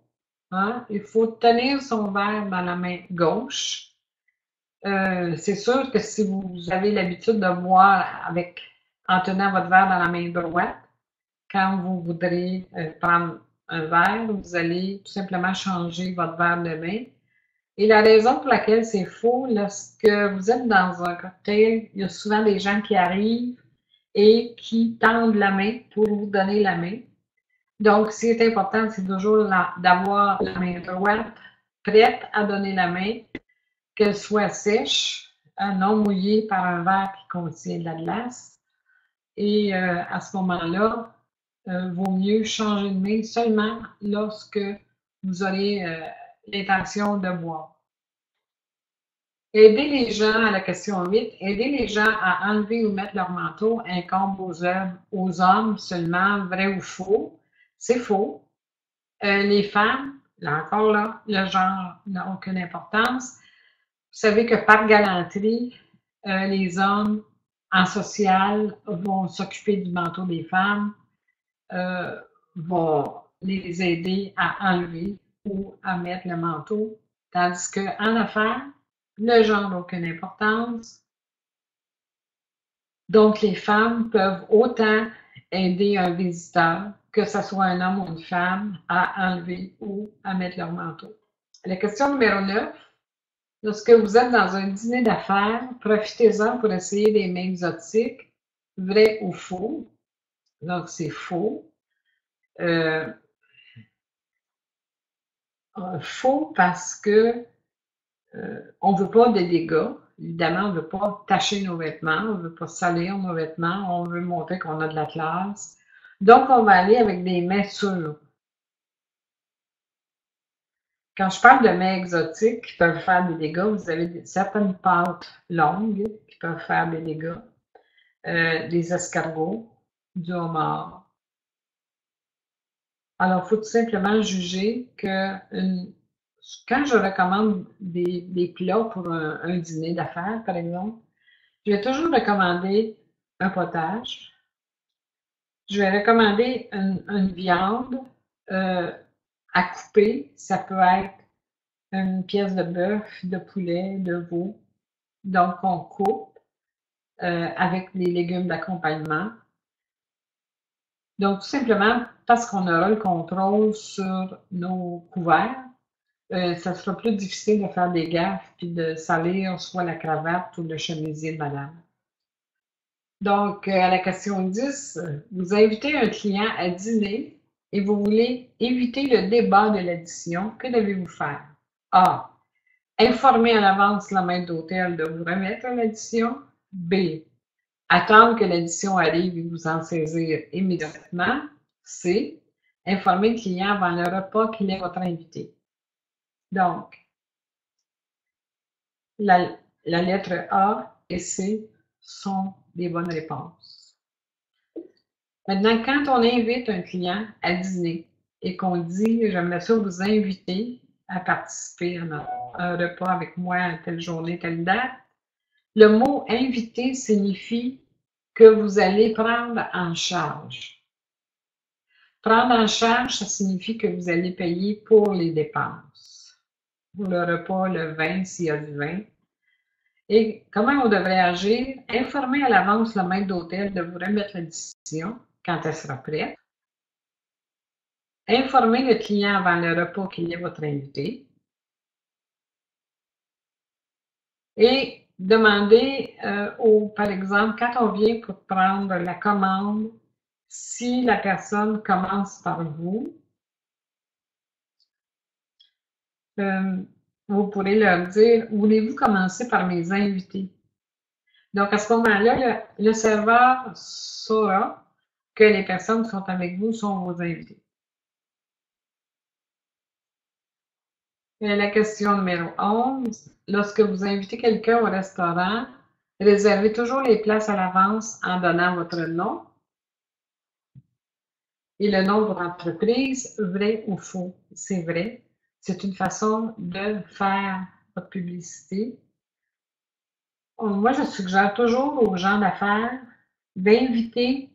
Hein? Il faut tenir son verre dans la main gauche. C'est sûr que si vous avez l'habitude de boire en tenant votre verre dans la main droite, quand vous voudrez prendre un verre, vous allez tout simplement changer votre verre de main. Et la raison pour laquelle c'est faux, lorsque vous êtes dans un cocktail, il y a souvent des gens qui arrivent et qui tendent la main pour vous donner la main. Donc, ce qui est important, c'est toujours d'avoir la main droite prête à donner la main, qu'elle soit sèche, non mouillée par un verre qui contient de la glace. Et à ce moment-là, vaut mieux changer de main seulement lorsque vous aurez l'intention de boire. Aider les gens, à la question 8, aider les gens à enlever ou mettre leur manteau incombe aux hommes seulement, vrai ou faux? C'est faux. Les femmes, là encore là, le genre n'a aucune importance. Vous savez que par galanterie, les hommes en social vont s'occuper du manteau des femmes, vont les aider à enlever ou à mettre le manteau, tandis qu'en affaires, le genre n'a aucune importance. Donc, les femmes peuvent autant aider un visiteur, que ce soit un homme ou une femme, à enlever ou à mettre leur manteau. La question numéro 9. Lorsque vous êtes dans un dîner d'affaires, profitez-en pour essayer des mets exotiques, vrai ou faux. Donc, c'est faux. Faux parce que on ne veut pas de dégâts. Évidemment, on ne veut pas tacher nos vêtements, on ne veut pas salir nos vêtements, on veut montrer qu'on a de la classe. Donc, on va aller avec des mets sûrs. Quand je parle de mets exotiques qui peuvent faire des dégâts, vous avez certaines pâtes longues qui peuvent faire des dégâts, des escargots, du homard. Alors, il faut tout simplement juger que quand je recommande des plats pour un dîner d'affaires, par exemple, je vais toujours recommander un potage. Je vais recommander une viande à couper. Ça peut être une pièce de bœuf, de poulet, de veau. Donc, on coupe avec des légumes d'accompagnement. Donc, tout simplement parce qu'on aura le contrôle sur nos couverts, ça sera plus difficile de faire des gaffes puis de salir soit la cravate ou le chemisier de madame. Donc, à la question 10, vous invitez un client à dîner et vous voulez éviter le débat de l'addition. Que devez-vous faire? A. Informer à l'avance la maître d'hôtel de vous remettre l'addition. B. Attendre que l'addition arrive et vous en saisir immédiatement. C. Informer le client avant le repas qu'il est votre invité. Donc, la lettre A et C sont des bonnes réponses. Maintenant, quand on invite un client à dîner et qu'on dit « J'aimerais ça vous inviter à participer à un repas avec moi à telle journée, telle date », le mot « inviter » signifie que vous allez prendre en charge. Prendre en charge, ça signifie que vous allez payer pour les dépenses. Pour le repas, le vin, s'il y a du vin. Et comment on devrait agir? Informer à l'avance le maître d'hôtel de vous remettre l'addition quand elle sera prête. Informer le client avant le repas qu'il est votre invité. Et demander, par exemple, quand on vient pour prendre la commande, si la personne commence par vous, vous pourrez leur dire, voulez-vous commencer par mes invités? Donc, à ce moment-là, le serveur saura que les personnes qui sont avec vous sont vos invités. Et la question numéro 11, lorsque vous invitez quelqu'un au restaurant, réservez toujours les places à l'avance en donnant votre nom et le nom de votre entreprise, vrai ou faux. C'est vrai. C'est une façon de faire votre publicité. Moi, je suggère toujours aux gens d'affaires d'inviter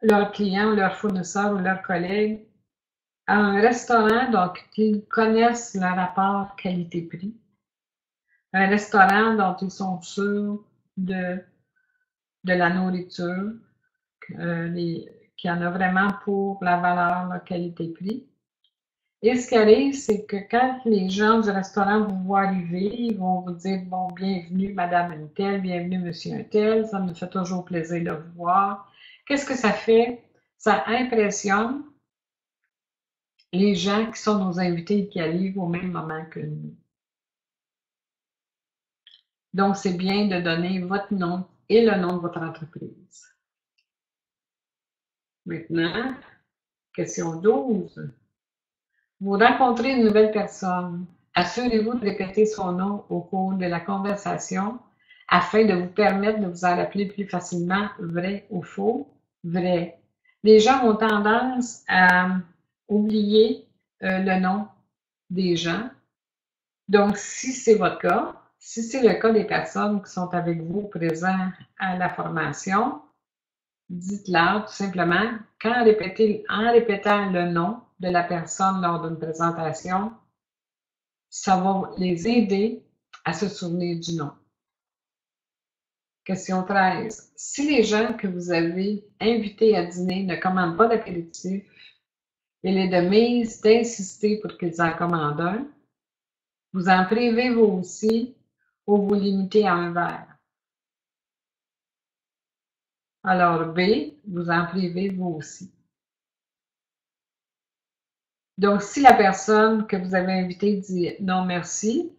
leurs clients, leurs fournisseurs ou leurs collègues à un restaurant, donc qu'ils connaissent le rapport qualité-prix. Un restaurant dont ils sont sûrs de la nourriture, qu'il y en a vraiment pour la valeur, qualité-prix. Et ce qui arrive, c'est que quand les gens du restaurant vous voient arriver, ils vont vous dire, bon, bienvenue Madame un tel, bienvenue Monsieur un tel, ça me fait toujours plaisir de vous voir. Qu'est-ce que ça fait? Ça impressionne les gens qui sont nos invités et qui arrivent au même moment que nous. Donc, c'est bien de donner votre nom et le nom de votre entreprise. Maintenant, question 12. Vous rencontrez une nouvelle personne Assurez-vous de répéter son nom au cours de la conversation afin de vous permettre de vous en rappeler plus facilement, vrai ou faux. Vrai. Les gens ont tendance à oublier le nom des gens. Donc, si c'est votre cas, si c'est le cas des personnes qui sont avec vous présents à la formation, dites-leur tout simplement qu'en répétant le nom de la personne lors d'une présentation, ça va les aider à se souvenir du nom. Question 13. Si les gens que vous avez invités à dîner ne commandent pas d'apéritif, il est de mise d'insister pour qu'ils en commandent un. Vous en privez vous aussi ou vous limitez à un verre. Alors B, vous en privez vous aussi. Donc, si la personne que vous avez invitée dit non merci,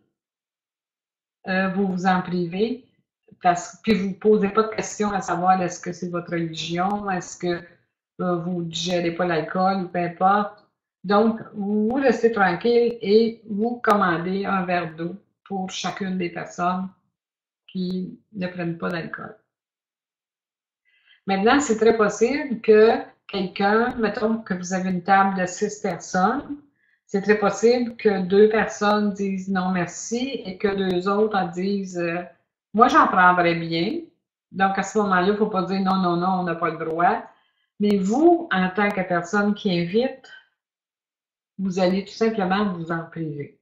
vous vous en privez, puis vous ne posez pas de questions à savoir est-ce que c'est votre religion, est-ce que vous ne digérez pas l'alcool, peu importe. Donc, vous restez tranquille et vous commandez un verre d'eau pour chacune des personnes qui ne prennent pas d'alcool. Maintenant, c'est très possible que quelqu'un, mettons que vous avez une table de 6 personnes, c'est très possible que 2 personnes disent non merci et que 2 autres en disent moi j'en prendrais bien. Donc à ce moment-là, il ne faut pas dire non, non, non, on n'a pas le droit. Mais vous, en tant que personne qui invite, vous allez tout simplement vous en priver.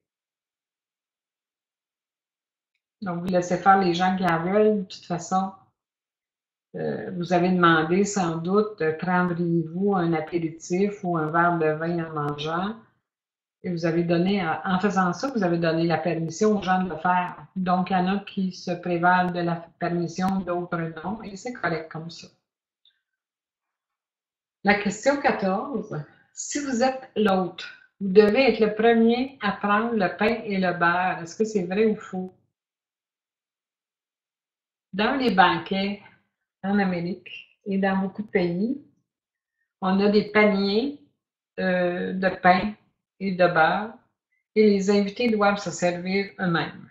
Donc, vous laissez faire les gens qui en veulent. De toute façon, vous avez demandé sans doute, prendriez-vous un apéritif ou un verre de vin en mangeant? Et vous avez donné, en faisant ça, vous avez donné la permission aux gens de le faire. Donc, il y en a qui se prévalent de la permission, d'autres non, et c'est correct comme ça. La question 14. Si vous êtes l'hôte, vous devez être le premier à prendre le pain et le beurre. Est-ce que c'est vrai ou faux? Dans les banquets en Amérique et dans beaucoup de pays, on a des paniers de pain et de beurre et les invités doivent se servir eux-mêmes.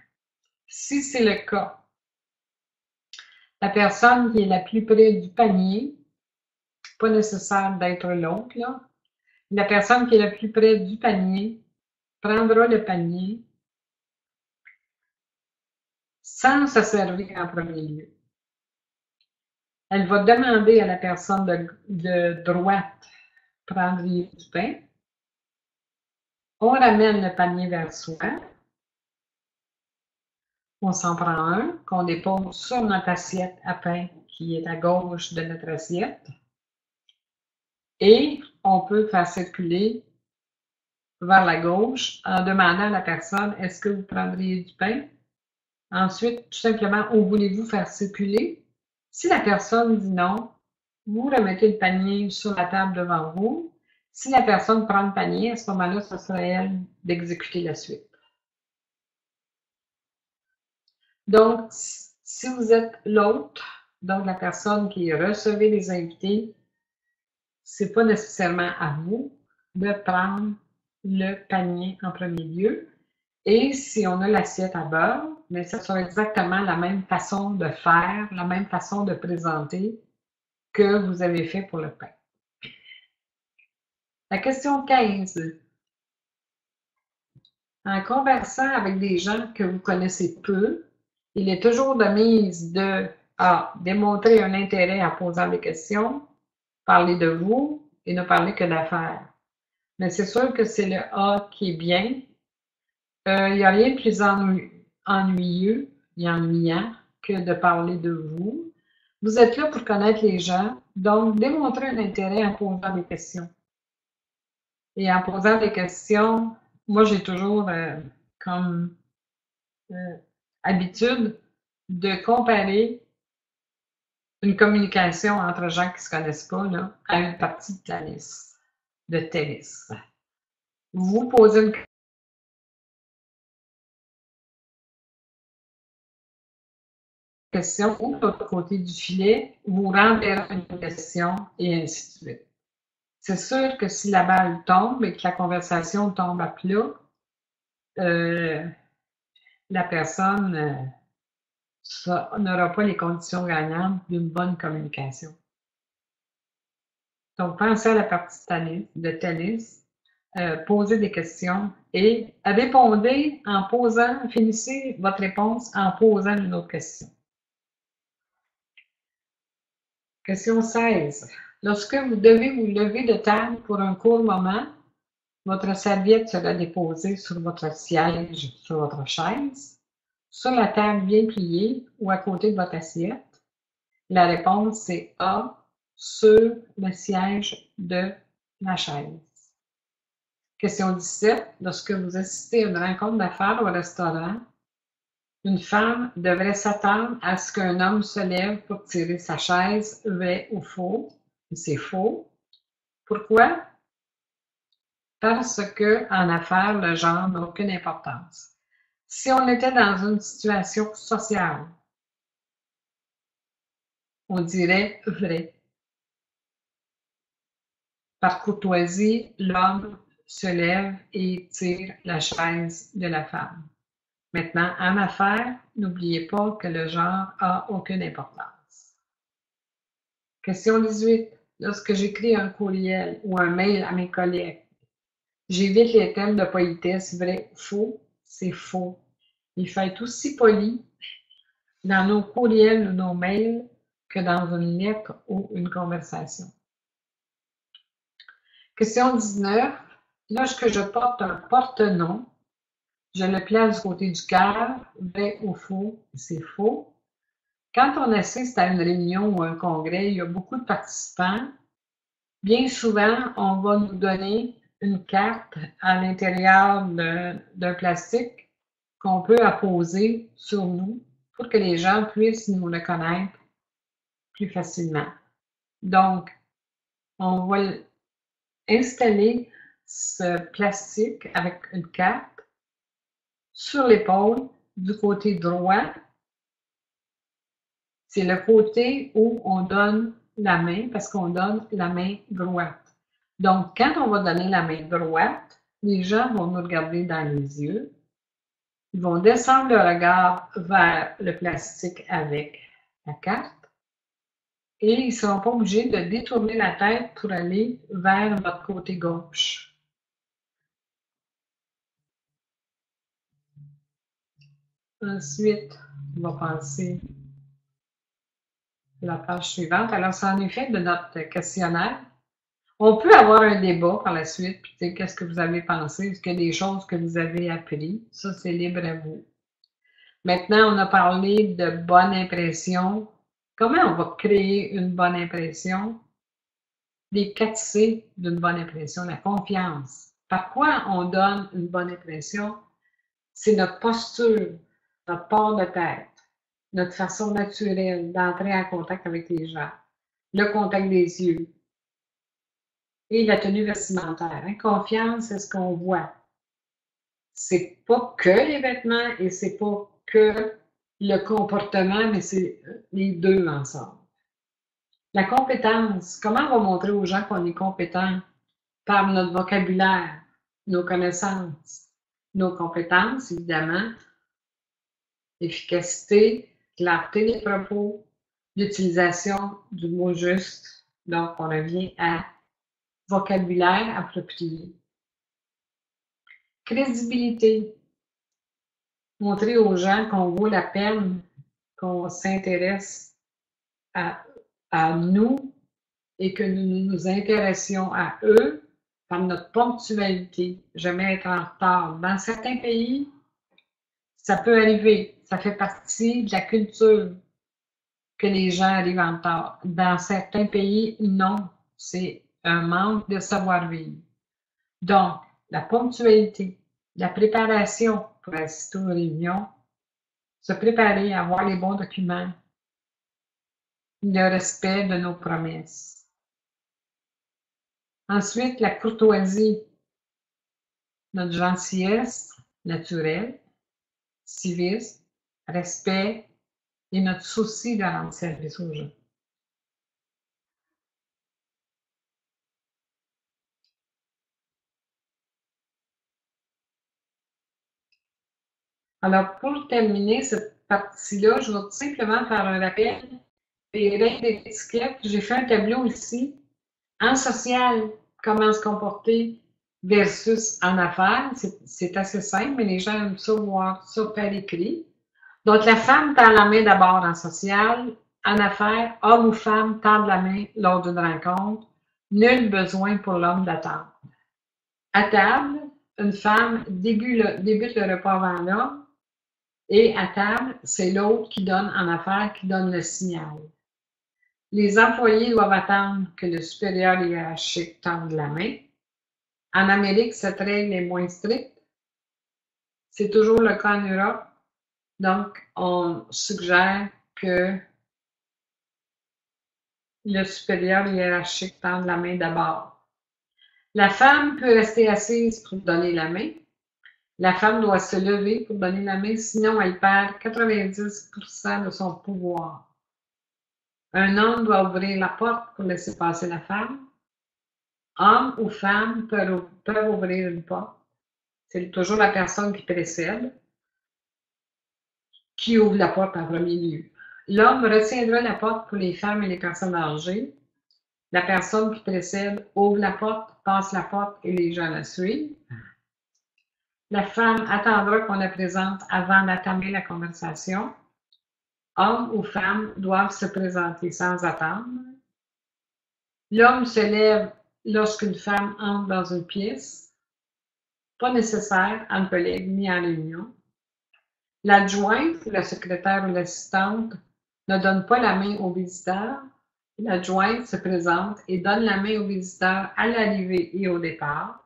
Si c'est le cas, la personne qui est la plus près du panier, pas nécessaire d'être l'autre, là, la personne qui est la plus près du panier prendra le panier sans se servir en premier lieu. Elle va demander à la personne de droite, prendriez du pain? On ramène le panier vers soi. On s'en prend un, qu'on dépose sur notre assiette à pain qui est à gauche de notre assiette. Et on peut faire circuler vers la gauche en demandant à la personne « Est-ce que vous prendriez du pain? » Ensuite, tout simplement, où voulez-vous faire circuler? Si la personne dit non, vous remettez le panier sur la table devant vous. Si la personne prend le panier, à ce moment-là, ce sera elle d'exécuter la suite. Donc, si vous êtes l'hôte, donc la personne qui recevait les invités, c'est pas nécessairement à vous de prendre le panier en premier lieu. Et si on a l'assiette à beurre, mais ça sera exactement la même façon de faire, la même façon de présenter que vous avez fait pour le pain. La question 15. En conversant avec des gens que vous connaissez peu, il est toujours de mise de A. Démontrer un intérêt en posant des questions, parler de vous et ne parler que d'affaires. Mais c'est sûr que c'est le A qui est bien. Il n'y a rien de plus ennuyeux et ennuyant que de parler de vous. Vous êtes là pour connaître les gens, donc démontrez un intérêt en posant des questions. Et en posant des questions, moi j'ai toujours comme habitude de comparer une communication entre gens qui ne se connaissent pas là, à une partie de tennis. Vous posez une question ou de l'autre côté du filet, vous renverrez une question et ainsi de suite. C'est sûr que si la balle tombe et que la conversation tombe à plat, la personne n'aura pas les conditions gagnantes d'une bonne communication. Donc, pensez à la partie de tennis, posez des questions et répondez en posant, finissez votre réponse en posant une autre question. Question 16. Lorsque vous devez vous lever de table pour un court moment, votre serviette sera déposée sur votre siège, sur votre chaise, sur la table bien pliée ou à côté de votre assiette. La réponse, c'est A, sur le siège de la chaise. Question 17. Lorsque vous assistez à une rencontre d'affaires au restaurant, une femme devrait s'attendre à ce qu'un homme se lève pour tirer sa chaise, vrai ou faux? C'est faux. Pourquoi? Parce que en affaires, le genre n'a aucune importance. Si on était dans une situation sociale, on dirait vrai. Par courtoisie, l'homme se lève et tire la chaise de la femme. Maintenant, en affaires, n'oubliez pas que le genre a aucune importance. Question 18. Lorsque j'écris un courriel ou un mail à mes collègues, j'évite les thèmes de politesse, vrai ou faux? C'est faux. Il faut être aussi poli dans nos courriels ou nos mails que dans une lettre ou une conversation. Question 19. Lorsque je porte un porte-nom, je le place du côté du cœur, vrai ou faux? C'est faux. Quand on assiste à une réunion ou un congrès, il y a beaucoup de participants. Bien souvent, on va nous donner une carte à l'intérieur d'un plastique qu'on peut apposer sur nous pour que les gens puissent nous reconnaître plus facilement. Donc, on va installer ce plastique avec une carte sur l'épaule du côté droit. C'est le côté où on donne la main parce qu'on donne la main droite. Donc, quand on va donner la main droite, les gens vont nous regarder dans les yeux. Ils vont descendre le regard vers le plastique avec la carte et ils ne seront pas obligés de détourner la tête pour aller vers votre côté gauche. Ensuite, on va passer à la page suivante. Alors, c'est en effet de notre questionnaire. On peut avoir un débat par la suite, puis tu sais, qu'est-ce que vous avez pensé? Est-ce qu'il y a des choses que vous avez appris? Ça, c'est libre à vous. Maintenant, on a parlé de bonne impression. Comment on va créer une bonne impression? Les 4 C d'une bonne impression, la confiance. Par quoi on donne une bonne impression? C'est notre posture, notre port de tête, notre façon naturelle d'entrer en contact avec les gens, le contact des yeux et la tenue vestimentaire. Confiance, c'est ce qu'on voit. C'est pas que les vêtements et c'est pas que le comportement, mais c'est les deux ensemble. La compétence, comment on va montrer aux gens qu'on est compétent? Par notre vocabulaire, nos connaissances, nos compétences, évidemment, efficacité, clarté des propos, l'utilisation du mot juste. Donc, on revient à vocabulaire approprié. Crédibilité. Montrer aux gens qu'on vaut la peine, qu'on s'intéresse à nous et que nous nous intéressions à eux par notre ponctualité, jamais être en retard. Dans certains pays, ça peut arriver, ça fait partie de la culture que les gens arrivent en retard. Dans certains pays, non, c'est un manque de savoir-vivre. Donc, la ponctualité, la préparation pour assister aux réunions, se préparer, avoir les bons documents, le respect de nos promesses. Ensuite, la courtoisie, notre gentillesse naturelle, civisme, respect et notre souci de rendre service aux gens. Alors, pour terminer cette partie-là, je vais tout simplement faire un rappel des règles d'étiquette. J'ai fait un tableau ici. En social, comment se comporter versus en affaires. C'est assez simple, mais les gens aiment ça voir ça par écrit. Donc, la femme tend la main d'abord en social. En affaires, homme ou femme tendent la main lors d'une rencontre. Nul besoin pour l'homme d'attendre. À table, une femme débute le repas avant l'homme. Et à table, c'est l'autre qui donne en affaires, qui donne le signal. Les employés doivent attendre que le supérieur hiérarchique tende la main. En Amérique, cette règle est moins stricte. C'est toujours le cas en Europe. Donc, on suggère que le supérieur hiérarchique tende la main d'abord. La femme peut rester assise pour donner la main. La femme doit se lever pour donner la main, sinon elle perd 90% de son pouvoir. Un homme doit ouvrir la porte pour laisser passer la femme. Homme ou femme peuvent ouvrir une porte. C'est toujours la personne qui précède qui ouvre la porte en premier lieu. L'homme retiendra la porte pour les femmes et les personnes âgées. La personne qui précède ouvre la porte, passe la porte et les gens la suivent. La femme attendra qu'on la présente avant d'entamer la conversation. Homme ou femme doivent se présenter sans attendre. L'homme se lève lorsqu'une femme entre dans une pièce. Pas nécessaire en collègue ni en réunion. L'adjointe, la secrétaire ou l'assistante ne donne pas la main au visiteur. L'adjointe se présente et donne la main au visiteur à l'arrivée et au départ.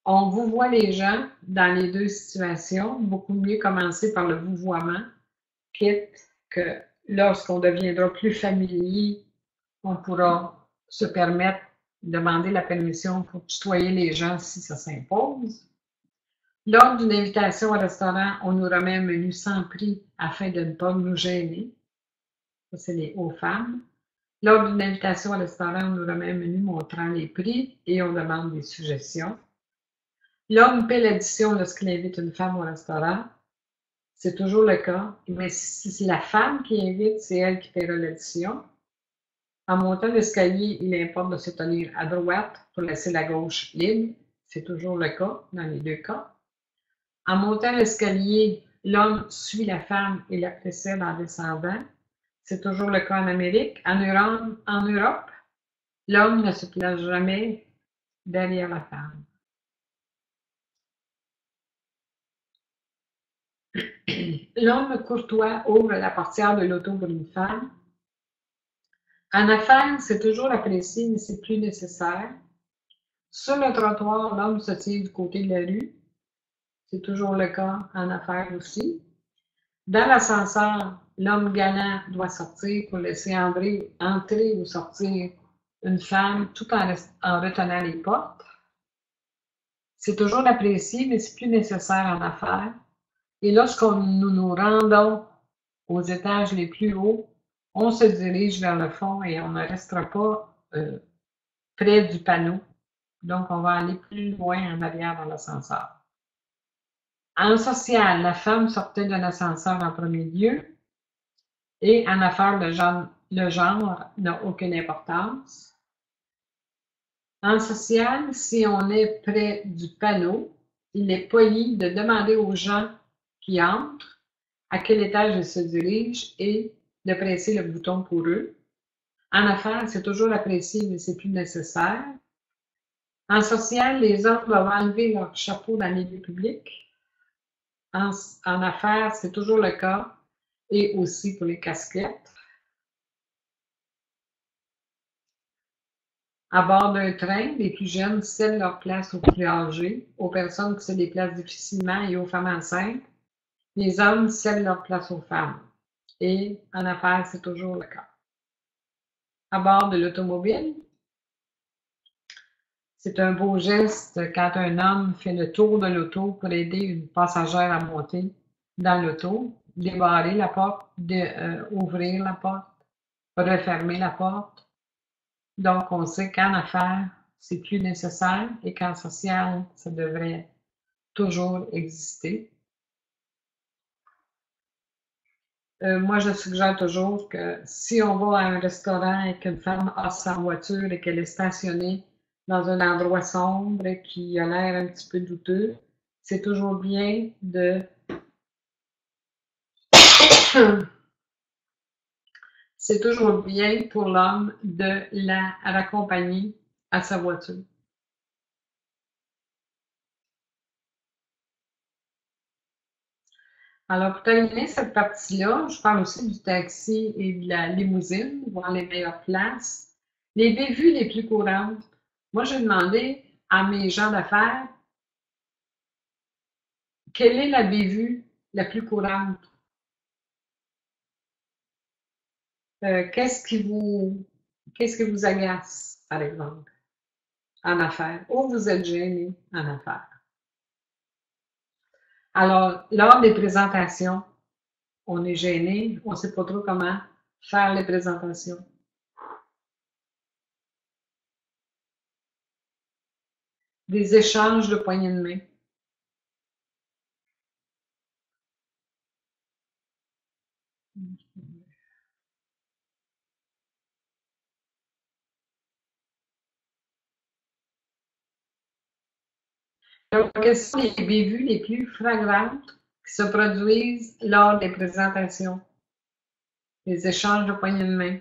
On vouvoie les gens dans les deux situations. Beaucoup mieux commencer par le vouvoiement, quitte que lorsqu'on deviendra plus familier, on pourra se permettre de demander la permission pour tutoyer les gens si ça s'impose. Lors d'une invitation au restaurant, on nous remet un menu sans prix afin de ne pas nous gêner. Ça, c'est aux femmes. Lors d'une invitation au restaurant, on nous remet un menu montrant les prix et on demande des suggestions. L'homme paie l'addition lorsqu'il invite une femme au restaurant. C'est toujours le cas, mais si c'est la femme qui invite, c'est elle qui paiera l'addition. En montant l'escalier, il importe de se tenir à droite pour laisser la gauche libre. C'est toujours le cas dans les deux cas. En montant l'escalier, l'homme suit la femme et la précède en descendant. C'est toujours le cas en Amérique. En Europe, l'homme ne se place jamais derrière la femme. L'homme courtois ouvre la portière de l'auto pour une femme. En affaires, c'est toujours apprécié, mais c'est plus nécessaire. Sur le trottoir, l'homme se tient du côté de la rue. C'est toujours le cas en affaires aussi. Dans l'ascenseur, l'homme galant doit sortir pour laisser entrer ou sortir une femme tout en retenant les portes. C'est toujours apprécié, mais c'est plus nécessaire en affaires. Et nous nous rendons aux étages les plus hauts, on se dirige vers le fond et on ne restera pas près du panneau. Donc, on va aller plus loin en arrière dans l'ascenseur. En social, la femme sortait d'un ascenseur en premier lieu. Et en affaires, le genre n'a aucune importance. En social, si on est près du panneau, il est poli de demander aux gens qui entrent à quel étage ils se dirigent et de presser le bouton pour eux. En affaires, c'est toujours apprécié, mais c'est plus nécessaire. En social, les hommes doivent enlever leur chapeau dans les lieux publics. En affaires, c'est toujours le cas, et aussi pour les casquettes. À bord d'un train, les plus jeunes cèdent leur place aux plus âgés, aux personnes qui se déplacent difficilement et aux femmes enceintes. Les hommes cèdent leur place aux femmes. Et en affaires, c'est toujours le cas. À bord de l'automobile, c'est un beau geste quand un homme fait le tour de l'auto pour aider une passagère à monter dans l'auto, débarrer la porte, ouvrir la porte, refermer la porte. Donc, on sait qu'en affaires, c'est plus nécessaire et qu'en social, ça devrait toujours exister. Moi, je suggère toujours que si on va à un restaurant et qu'une femme a sa voiture et qu'elle est stationnée dans un endroit sombre et qui a l'air un petit peu douteux, c'est toujours bien de c'est toujours bien pour l'homme de la raccompagner à sa voiture. Alors, pour terminer cette partie-là, je parle aussi du taxi et de la limousine, voir les meilleures places. Les bévues les plus courantes. Moi, j'ai demandé à mes gens d'affaires quelle est la bévue la plus courante. Qu'est-ce qui vous agace, par exemple, en affaires, ou vous êtes gêné en affaires. Alors, lors des présentations, on est gêné, on ne sait pas trop comment faire les présentations. Des échanges de poignées de main. Donc, quelles sont les bévues les plus flagrantes qui se produisent lors des présentations, des échanges de poignées de main?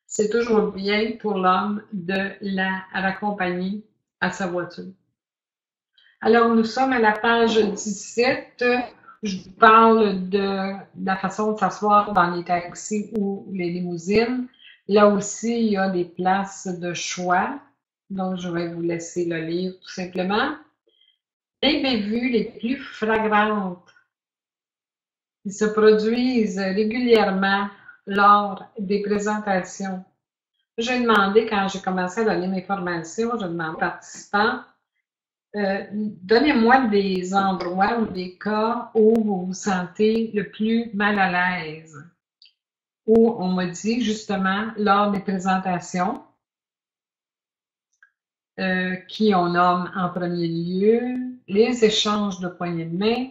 C'est toujours bien pour l'homme de la raccompagner à sa voiture. Alors, nous sommes à la page 17. Je vous parle de la façon de s'asseoir dans les taxis ou les limousines. Là aussi, il y a des places de choix. Donc, je vais vous laisser le lire tout simplement. Les bévues les plus flagrantes qui se produisent régulièrement lors des présentations. J'ai demandé, quand j'ai commencé à donner mes formations, j'ai demandé aux participants, donnez-moi des endroits ou des cas où vous vous sentez le plus mal à l'aise. Où on m'a dit justement lors des présentations, qui on nomme en premier lieu, les échanges de poignées de main,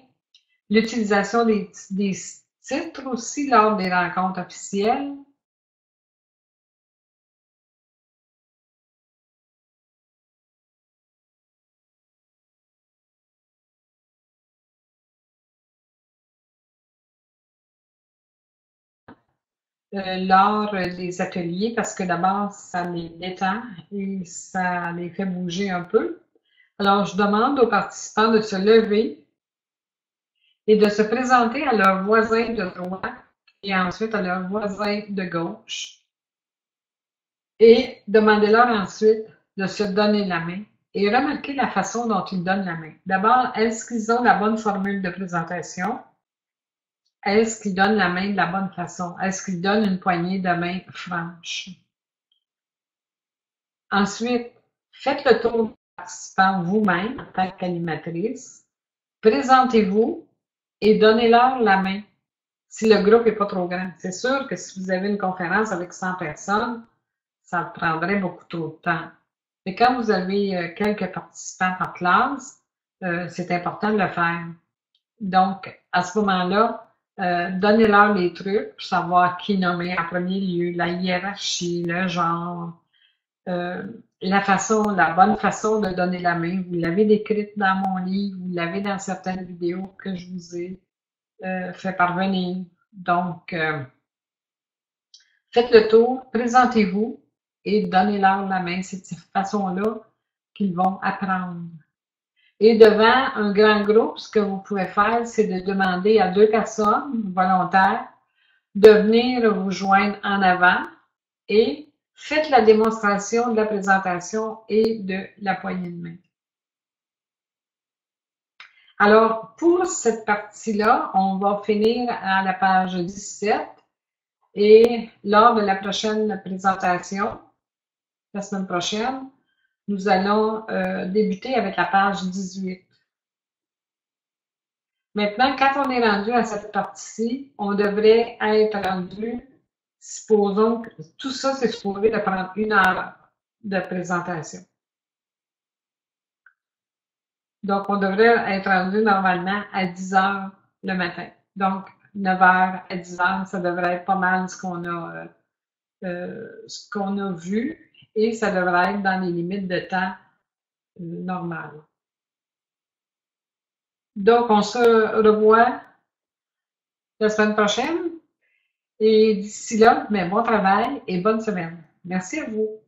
l'utilisation des titres aussi lors des rencontres officielles, lors des ateliers, parce que d'abord, ça les détend et ça les fait bouger un peu. Alors, je demande aux participants de se lever et de se présenter à leur voisin de droite et ensuite à leur voisin de gauche. Et demandez-leur ensuite de se donner la main et remarquez la façon dont ils donnent la main. D'abord, est-ce qu'ils ont la bonne formule de présentation? Est-ce qu'ils donnent la main de la bonne façon? Est-ce qu'ils donnent une poignée de main franche? Ensuite, faites le tour des participants vous-même en tant qu'animatrice. Présentez-vous et donnez-leur la main si le groupe n'est pas trop grand. C'est sûr que si vous avez une conférence avec 100 personnes, ça prendrait beaucoup trop de temps. Mais quand vous avez quelques participants par classe, c'est important de le faire. Donc, à ce moment-là, donnez-leur les trucs pour savoir qui nommer en premier lieu, la hiérarchie, le genre, euh, la bonne façon de donner la main. Vous l'avez décrite dans mon livre, vous l'avez dans certaines vidéos que je vous ai fait parvenir. Donc, faites le tour, présentez-vous et donnez-leur la main. C'est de cette façon-là qu'ils vont apprendre. Et devant un grand groupe, ce que vous pouvez faire, c'est de demander à 2 personnes volontaires de venir vous joindre en avant et faites la démonstration de la présentation et de la poignée de main. Alors, pour cette partie-là, on va finir à la page 17 et lors de la prochaine présentation, la semaine prochaine, nous allons débuter avec la page 18. Maintenant, quand on est rendu à cette partie-ci, on devrait être rendu, supposons que tout ça, c'est supposé de prendre 1 heure de présentation. Donc, on devrait être rendu normalement à 10 heures le matin. Donc, 9 heures à 10 heures, ça devrait être pas mal ce qu'on a vu et ça devrait être dans les limites de temps normales. Donc, on se revoit la semaine prochaine et d'ici là, bon travail et bonne semaine. Merci à vous.